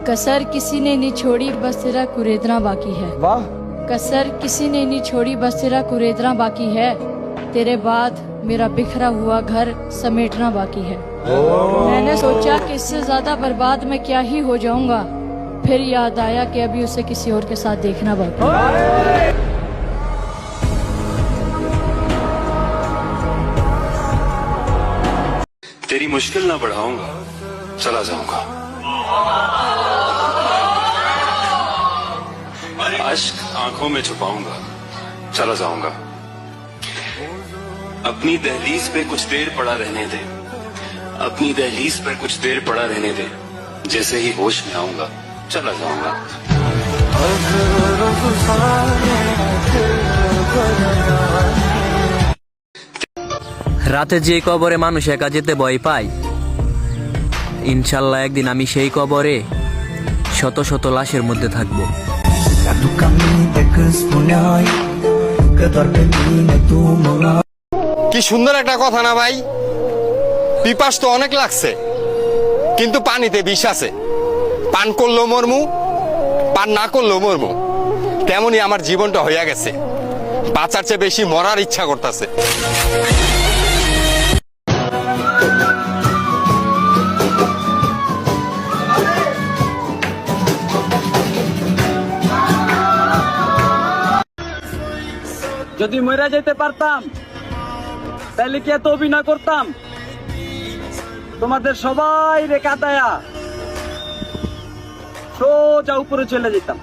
कसर किसी ने नहीं छोड़ी, बस तेरा कुरेदना बाकी है। वाह। कसर किसी ने नहीं छोड़ी, बस तेरा कुरेदना बाकी है। तेरे बाद मेरा बिखरा हुआ घर समेटना बाकी है। मैंने सोचा कि इससे ज्यादा बर्बाद मैं क्या ही हो जाऊंगा, फिर याद आया कि अभी उसे किसी और के साथ देखना बाकी है। तेरी मुश्किल ना बढ़ाऊंगा, चला जाऊंगा। अश्क आंखों में छुपाऊंगा, चला जाऊंगा। अपनी दहलीज पे कुछ देर पड़ा रहने दे, अपनी दहलीज पर कुछ देर पड़ा रहने दे। जैसे ही होश में आऊंगा, चला जाऊंगा। রাতে যে কবরে মানুষ একা যেতে ভয় পায়, ইনশাল্লাহ একদিন আমি সেই কবরে শত শত লাশের মধ্যে থাকবো। কি সুন্দর একটা কথা না ভাই? পিপাস তো অনেক লাগছে, কিন্তু পানিতে বিষ আছে। পান করলেও মরমু, পান না করলেও মরমু। তেমনি আমার জীবনটা হইয়া গেছে, বাঁচার চেয়ে বেশি মরার ইচ্ছা করতেছে। যদি মরে যেতে পারতাম তাহলে কি এত অভিনয় করতাম? তোমাদের সবাই রে কাটায়া সোজা উপরে চলে যেতাম।